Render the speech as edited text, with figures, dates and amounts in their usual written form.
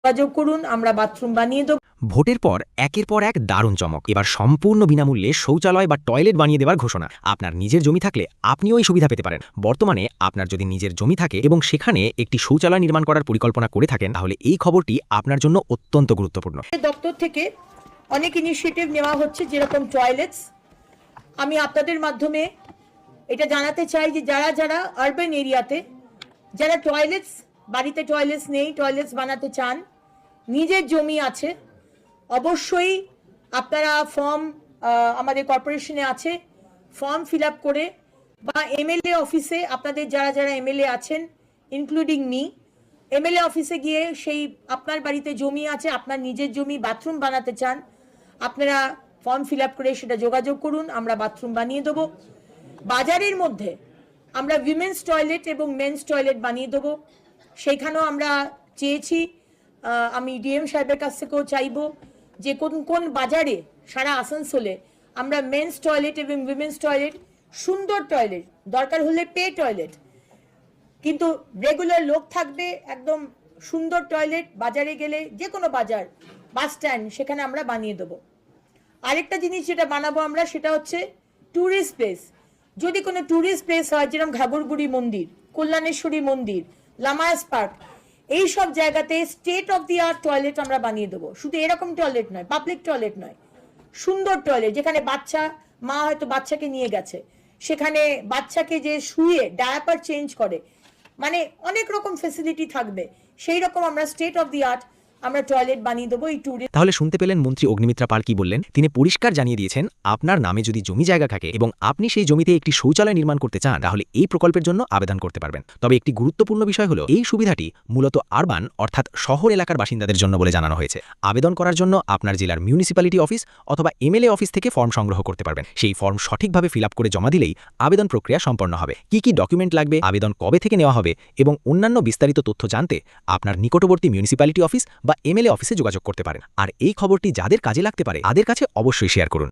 যোগাযোগ করুন, আমরা বাথরুম বানিয়ে দেব। ভোটের পর একের পর এক দারুণ চমক। এবার সম্পূর্ণ বিনামূল্যে শৌচালয় বা টয়লেট বানিয়ে দেওয়ার ঘোষণা। আপনার নিজের জমি থাকলে আপনিও এই সুবিধা পেতে পারেন। বর্তমানে আপনার যদি নিজের জমি থাকে এবং সেখানে একটি শৌচালয় নির্মাণ করার পরিকল্পনা করে থাকেন, তাহলে এই খবরটি আপনার জন্য অত্যন্ত গুরুত্বপূর্ণ। দপ্তর থেকে অনেক ইনিশিয়েটিভ নেওয়া হচ্ছে, যেরকম টয়লেটস। আমি আপনাদের মাধ্যমে এটা জানাতে চাই যে যারা যারা আরবান এরিয়াতে যারা টয়লেটস, বাড়িতে টয়লেটস নেই, টয়লেটস বানাতে চান, নিজের জমি আছে, অবশ্যই আপনারা ফর্ম আমাদের কর্পোরেশনে আছে, ফর্ম ফিল আপ করে বা এমএলএ অফিসে, আপনাদের যারা যারা এমএলএ আছেন ইনক্লুডিং মি, এমএলএ অফিসে গিয়ে সেই আপনার বাড়িতে জমি আছে, আপনার নিজের জমি, বাথরুম বানাতে চান, আপনারা ফর্ম ফিল আপ করে সেটা যোগাযোগ করুন, আমরা বাথরুম বানিয়ে দেবো। বাজারের মধ্যে আমরা উইমেন্স টয়লেট এবং মেন্স টয়লেট বানিয়ে দেবো, সেইখানেও আমরা চেয়েছি। আমি ডিএম সাহেবের কাছ থেকেও চাইবো যে কোন কোন বাজারে সারা আসানসোলে আমরা মেন্স টয়লেট এবং উইমেন্স টয়লেট, সুন্দর টয়লেট, দরকার হলে পে টয়লেট, কিন্তু রেগুলার লোক থাকবে, একদম সুন্দর টয়লেট, বাজারে গেলে যে কোনো বাজার, বাস স্ট্যান্ড, সেখানে আমরা বানিয়ে দেবো। আরেকটা জিনিস যেটা বানাবো আমরা, সেটা হচ্ছে ট্যুরিস্ট প্লেস। যদি কোনো ট্যুরিস্ট প্লেস হয়, যেরকম ঘাগরবুড়ি মন্দির, কল্যাণেশ্বরী মন্দির, লামায়াস পার্ক, এই সব জায়গাতে state of the art toilet আমরা বানিয়ে দেবো। শুধু এরকম টয়লেট নয়, পাবলিক টয়লেট নয়, সুন্দর টয়লেট, যেখানে বাচ্চা, মা হয়তো বাচ্চাকে নিয়ে গেছে, সেখানে বাচ্চাকে যে শুয়ে ডায়াপার চেঞ্জ করে, মানে অনেক রকম ফেসিলিটি থাকবে, সেই রকম আমরা স্টেট অফ দি আর্ট আমরা টয়লেট বানিয়ে দেবো এই ট্যুরিস্ট। তাহলে শুনতে পেলেন মন্ত্রী অগ্নিমিত্রা পাল কি বললেন। তিনি পরিষ্কার জানিয়ে দিয়েছেন, আপনার নামে যদি জমি জায়গা থাকে এবং আপনি সেই জমিতে একটি শৌচালয় নির্মাণ করতে চান, তাহলে এই প্রকল্পের জন্য আবেদন করতে পারবেন। তবে একটি গুরুত্বপূর্ণ বিষয় হলো, এই সুবিধাটি মূলত আরবান অর্থাৎ শহর এলাকার বাসিন্দাদের জন্য বলে জানানো হয়েছে। আবেদন করার জন্য আপনার জেলার মিউনিসিপ্যালিটি অফিস অথবা এমএলএ অফিস থেকে ফর্ম সংগ্রহ করতে পারবেন। সেই ফর্ম সঠিকভাবে ফিল আপ করে জমা দিলেই আবেদন প্রক্রিয়া সম্পন্ন হবে। কি কি ডকুমেন্ট লাগবে, আবেদন কবে থেকে নেওয়া হবে এবং অন্যান্য বিস্তারিত তথ্য জানতে আপনার নিকটবর্তী মিউনিসিপ্যালিটি অফিস বা এমএলএ অফিসে যোগাযোগ করতে পারেন। আর এই খবরটি যাদের কাজে লাগতে পারে তাদের কাছে অবশ্যই শেয়ার করুন।